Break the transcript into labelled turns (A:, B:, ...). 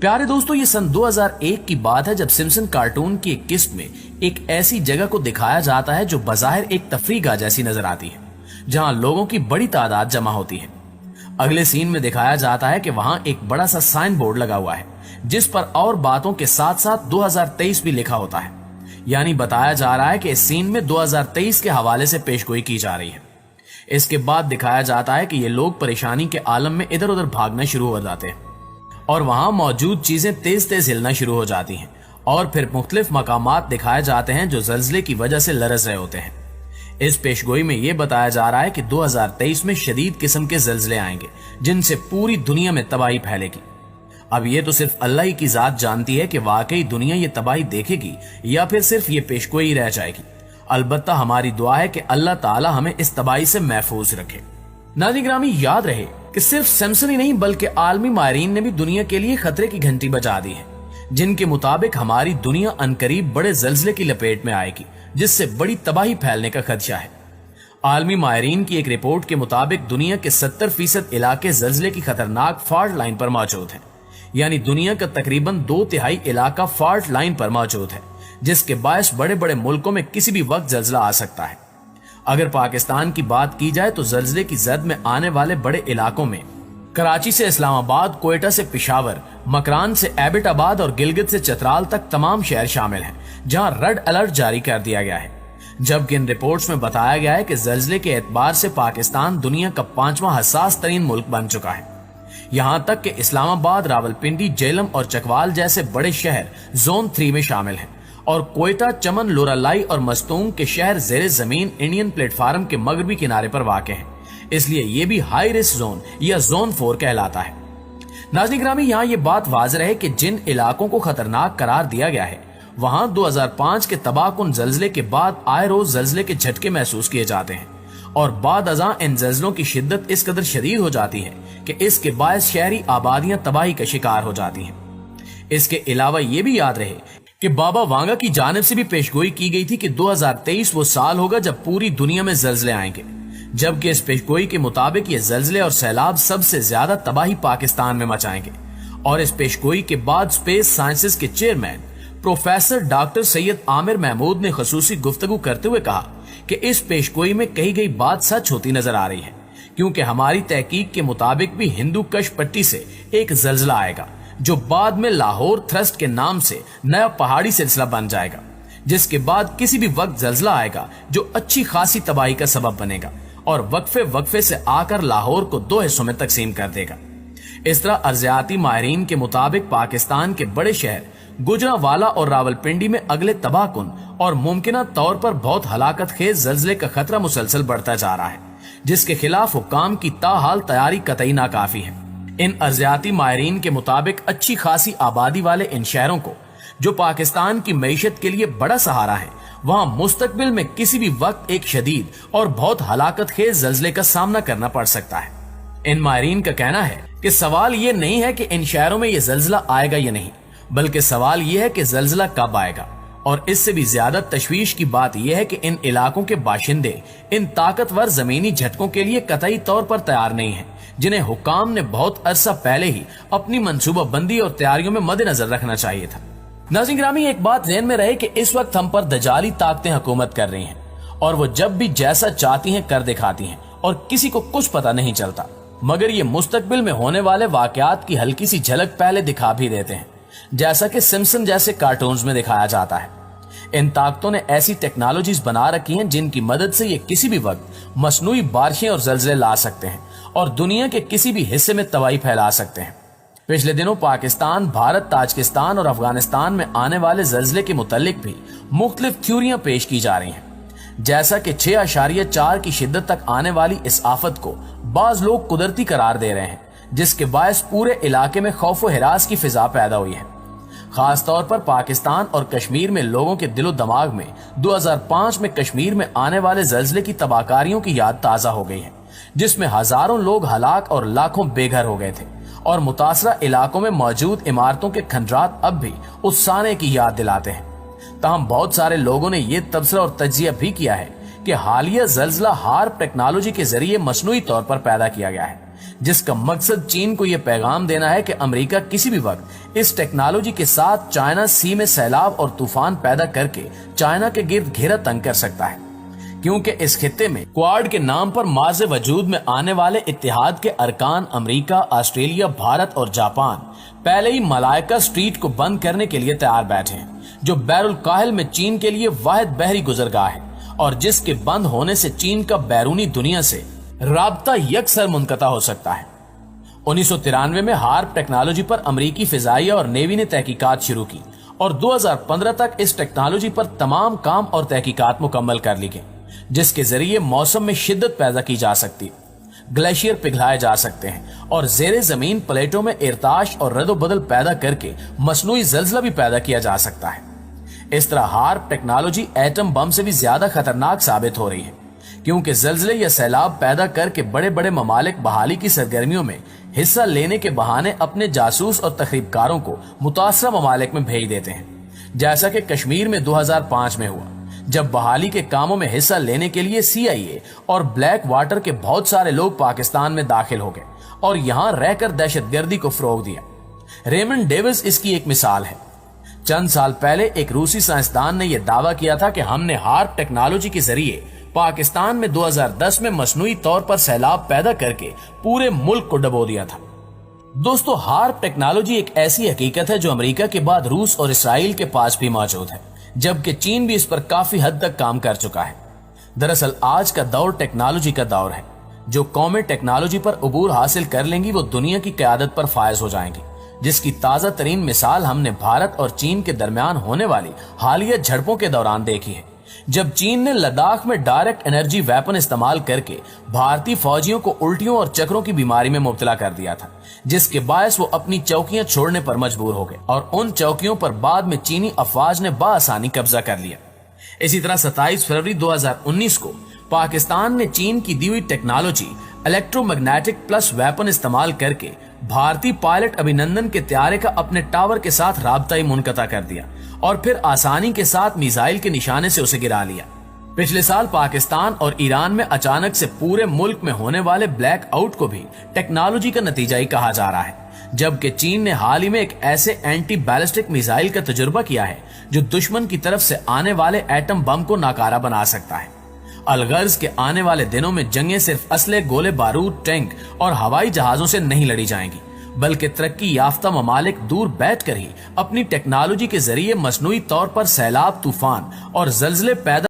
A: प्यारे दोस्तों, ये सन 2001 की बात है जब सिम्पसन कार्टून की एक किस्त में एक ऐसी जगह को दिखाया जाता है जो बज़ाहिर एक तफरीहगाह जैसी नजर आती है, जहां लोगों की बड़ी तादाद जमा होती है। अगले सीन में दिखाया जाता है कि वहां एक बड़ा सा साइन बोर्ड लगा हुआ है जिस पर और बातों के साथ साथ 2023 भी लिखा होता है। यानी बताया जा रहा है कि इस सीन में 2023 के हवाले से पेशगोई की जा रही है। इसके बाद दिखाया जाता है कि ये लोग परेशानी के आलम में इधर उधर भागना शुरू हो जाते हैं और वहां मौजूद चीजें तेज तेज हिलना शुरू हो जाती हैं और फिर मुख्तलिफ मकामात दिखाए जाते हैं जो ज़ल्ज़ले की वजह से लरज़ रहे होते हैं। इस पेशगोई में यह बताया जा रहा है कि 2023 में शदीद किस्म के ज़ल्ज़ले आएंगे जिनसे पूरी दुनिया में तबाही फैलेगी। अब ये तो सिर्फ अल्लाह ही की जात जानती है कि वाकई दुनिया ये तबाही देखेगी या फिर सिर्फ ये पेशगोई रह जाएगी। अलबत्ता हमारी दुआ है कि अल्लाह ताला हमें इस तबाही से महफूज रखे। नाज़रीन गिरामी, याद रहे कि सिर्फ सैमसन ही नहीं बल्कि आलमी माहिरीन ने भी दुनिया के लिए खतरे की घंटी बजा दी है, जिनके मुताबिक हमारी दुनिया अनकरीब बड़े ज़ल्ज़ले की लपेट में आएगी जिससे बड़ी तबाही फैलने का खदशा है। आलमी माहिरीन की एक रिपोर्ट के मुताबिक दुनिया के 70% इलाके ज़ल्ज़ले की खतरनाक फॉल्ट लाइन पर मौजूद हैं। यानी दुनिया का तकरीबन 2/3 इलाका फॉल्ट लाइन पर मौजूद है, जिसके बायस बड़े बड़े मुल्कों में किसी भी वक्त ज़ल्ज़ला आ सकता है। अगर पाकिस्तान की बात की जाए तो ज़ल्ज़ले की जद में आने वाले बड़े इलाकों में कराची से इस्लामाबाद, कोयटा से पेशावर, मकरान से एबटाबाद और गिलगित से चतराल तक तमाम शहर शामिल हैं, जहां रेड अलर्ट जारी कर दिया गया है। जबकि इन रिपोर्ट्स में बताया गया है कि ज़ल्ज़ले के एतबार से पाकिस्तान दुनिया का 5वां हसास तरीन मुल्क बन चुका है। यहां तक कि इस्लामाबाद, रावलपिंडी, जेलम और चकवाल जैसे बड़े शहर जोन 3 में शामिल हैं और कोयटा, चमन, लोरालाई और मस्तूंग के शहर ज़ेरे जमीन इंडियन प्लेटफार्म के मगरबी किनारे पर वाक़े हैं। इसलिए ये भी हाई रिस्क जोन या जोन 4 कहलाता है। नाज़रीन गिरामी, यहाँ ये बात वाज़ेह है कि जिन इलाकों को खतरनाक करार दिया गया है वहां 2005 के तबाहकुन ज़ल्ज़ले के बाद आए रोज ज़ल्ज़ले के झटके महसूस किए जाते हैं और बाद अज़ां इन ज़ल्ज़लों की शिद्दत इस कदर शदीद हो जाती है कि इसके बायस शहरी आबादियां तबाही का शिकार हो जाती हैं। इसके अलावा ये भी याद रहे कि बाबा वांगा की जानिब से भी पेशगोई की गई थी कि 2023 वो साल होगा जब पूरी दुनिया में ज़ल्ज़ले आएंगे, जबकि इस पेशगोई के मुताबिक ये ज़ल्ज़ले और सैलाब सबसे ज्यादा तबाही पाकिस्तान में मचाएंगे। और इस पेशगोई के बाद स्पेस साइंसेज के chairman professor doctor Syed Aamir Mahmood ने खसूसी गुफ्तगू करते हुए कहा कि इस पेशगोई में कही गई बात सच होती नजर आ रही है, क्योंकि हमारी तहकीक के मुताबिक भी हिंदू कश पट्टी से एक ज़ल्ज़ला आएगा जो बाद में लाहौर थ्रस्ट के नाम से नया पहाड़ी सिलसिला बन जाएगा, जिसके बाद किसी भी वक्त ज़ल्ज़ला आएगा जो अच्छी खासी तबाही का सबब बनेगा और वक्फे से आकर लाहौर को 2 हिस्सों में तकसीम कर देगा। इस तरह अर्जियाती माहिरीन के मुताबिक पाकिस्तान के बड़े शहर गुजरांवाला और रावलपिंडी में अगले तबाहकुन और मुमकिना तौर पर बहुत हलाकत खेज ज़ल्ज़ले का खतरा मुसलसल बढ़ता जा रहा है, जिसके खिलाफ हुक्काम की ताहाल तैयारी कतई नाकाफी है। इन अर्जियाती माहिरीन के मुताबिक अच्छी खासी आबादी वाले इन शहरों को, जो पाकिस्तान की मईशत के लिए बड़ा सहारा है, वहां मुस्तकबिल में किसी भी वक्त एक शदीद और बहुत हलाकत खेज ज़ल्ज़ले का सामना करना पड़ सकता है। इन माहिरीन का कहना है कि सवाल ये नहीं है कि इन शहरों में ये ज़ल्ज़ला आएगा या नहीं, बल्कि सवाल ये है कि ज़ल्ज़ला कब आएगा। और इससे भी ज्यादा तशवीश की बात यह है कि इन इलाकों के बाशिंदे इन ताकतवर जमीनी झटकों के लिए कतई तौर पर तैयार नहीं है, जिन्हें हुक्काम ने बहुत अरसा पहले ही अपनी मंसूबाबंदी और तैयारियों में मद्देनजर रखना चाहिए था। नाज़रीन गिरामी, एक बात ज़हन में रहे कि इस वक्त हम पर दजाली ताकतें हुकूमत कर रही हैं और वो जब भी जैसा चाहती हैं कर दिखाती हैं और किसी को कुछ पता नहीं चलता, मगर ये मुस्तकबिल में होने वाले वाकयात की हल्की सी झलक पहले दिखा भी देते हैं, जैसा कि सिम्पसन जैसे कार्टून्स में दिखाया जाता है। इन ताकतों ने ऐसी टेक्नोलॉजीज बना रखी हैं जिनकी मदद से ये किसी भी वक्त मसनूई बारिशें और ज़ल्ज़ले ला सकते हैं और दुनिया के किसी भी हिस्से में तबाही फैला सकते हैं। पिछले दिनों पाकिस्तान, भारत, ताजिकिस्तान और अफगानिस्तान में आने वाले ज़ल्ज़ले के मुतालिक भी मुख्तलिफ थ्योरियां पेश की जा रही हैं, जैसा कि 6.4 की शिद्दत तक आने वाली इस आफत को बाज लोग कुदरती करार दे रहे हैं, जिसके बायस पूरे इलाके में खौफ व हिरास की फिजा पैदा हुई है। खास तौर पर पाकिस्तान और कश्मीर में लोगों के दिलो दिमाग में 2005 में कश्मीर में आने वाले ज़ल्ज़ले की तबाहकारियों की याद ताज़ा हो गई है, जिसमें हजारों लोग हलाक और लाखों बेघर हो गए थे और मुतासरा इलाकों में मौजूद इमारतों के खंडरात अब भी उस साने की याद दिलाते हैं। ताहम बहुत सारे लोगों ने यह तबसरा और तज्जिया भी किया है कि हालिया ज़ल्ज़ला हार्प टेक्नोलॉजी के जरिए मसनूई तौर पर पैदा किया गया है, جس کا مقصد چین کو یہ پیغام دینا ہے کہ امریکہ کسی بھی وقت اس ٹیکنالوجی کے ساتھ چائنا سی میں سیلاب اور طوفان پیدا کر کے چائنا کے گرد گھیرا تنگ کر سکتا ہے، کیونکہ اس خطے میں کوارڈ کے نام پر ماضی وجود میں آنے والے اتحاد کے ارکان امریکہ، آسٹریلیا، بھارت اور جاپان پہلے ہی ملائکہ اسٹریٹ کو بند کرنے کے لیے تیار بیٹھے ہیں، جو بحر الکاہل میں چین کے لیے واحد بحری گزرگاہ ہے اور جس کے بند ہونے سے چین کا بیرونی دنیا سے رابطہ یکسر منقطع ہو سکتا ہے۔ 1993 میں ہارپ ٹیکنالوجی پر امریکی فضائیہ اور نیوی نے تحقیقات شروع کی اور 2015 تک اس ٹیکنالوجی پر تمام کام اور تحقیقات مکمل کر لی گئی، جس کے ذریعے موسم میں شدت پیدا کی جا سکتی، گلیشیئر پگھلائے جا سکتے ہیں اور زیر زمین پلیٹوں میں ارتعاش اور رد و بدل پیدا کر کے مصنوعی زلزلہ بھی پیدا کیا جا سکتا ہے۔ اس طرح ہارپ ٹیکنالوجی ایٹم بم سے بھی زیادہ خطرناک ثابت ہو رہی ہے، کیونکہ زلزلے یا سیلاب پیدا کر کے بڑے بڑے ممالک بحالی کی سرگرمیوں میں حصہ لینے کے بہانے اپنے جاسوس اور تخریب کاروں کو متاثرہ ممالک میں بھیج دیتے ہیں، جیسا کہ کشمیر میں 2005 میں ہوا، جب بحالی کے کاموں میں حصہ لینے کے لیے CIA اور بلیک واٹر کے بہت سارے لوگ پاکستان میں داخل ہو گئے اور یہاں رہ کر دہشت گردی کو فروغ دیا۔ ریمنڈ ڈیوس اس کی ایک مثال ہے۔ چند سال پہلے ایک روسی سائنسدان نے یہ دعویٰ کیا تھا کہ ہم نے ہارپ ٹیکنالوجی کے ذریعے پاکستان میں 2010 میں مصنوعی طور پر سیلاب پیدا کر کے پورے ملک کو ڈبو دیا تھا۔ دوستو، ہارپ ٹیکنالوجی ایک ایسی حقیقت ہے جو امریکہ کے بعد روس اور اسرائیل کے پاس بھی موجود ہے، جبکہ چین بھی اس پر کافی حد تک کام کر چکا ہے۔ دراصل آج کا دور ٹیکنالوجی کا دور ہے۔ جو قومیں ٹیکنالوجی پر عبور حاصل کر لیں گی وہ دنیا کی قیادت پر فائز ہو جائیں گی، جس کی تازہ ترین مثال ہم نے بھارت اور چین کے درمیان ہونے والی حالیہ جھڑپوں کے دوران دیکھی ہے، جب چین نے لداخ میں ڈائریکٹ انرجی ویپن استعمال کر کے بھارتی فوجیوں کو الٹیوں اور چکروں کی بیماری میں مبتلا کر دیا تھا، جس کے باعث وہ اپنی چوکیاں چھوڑنے پر مجبور ہو گئے اور ان چوکیوں پر بعد میں چینی افواج نے بآسانی قبضہ کر لیا۔ اسی طرح 27 فروری 2019 کو پاکستان نے چین کی دی ہوئی technology electro magnetic plus weapon استعمال کر کے بھارتی پائلٹ ابھینندن کے طیارے کا اپنے ٹاور کے ساتھ رابطہ ہی منقطع کر دیا اور پھر آسانی کے ساتھ میزائل کے نشانے سے اسے گرا لیا۔ پچھلے سال پاکستان اور ایران میں اچانک سے پورے ملک میں ہونے والے بلیک آؤٹ کو بھی ٹیکنالوجی کا نتیجہ ہی کہا جا رہا ہے، جبکہ چین نے حال ہی میں ایک ایسے اینٹی بیلسٹک میزائل کا تجربہ کیا ہے جو دشمن کی طرف سے آنے والے ایٹم بم کو ناکارہ بنا سکتا ہے۔ الغرض کے آنے والے دنوں میں جنگیں صرف اسلحے، گولے بارود، ٹینک اور ہوائی جہازوں سے نہیں لڑی جائیں گی، بلکہ ترقی یافتہ ممالک دور بیٹھ کر ہی اپنی ٹیکنالوجی کے ذریعے مصنوعی طور پر سیلاب، طوفان اور زلزلے پیدا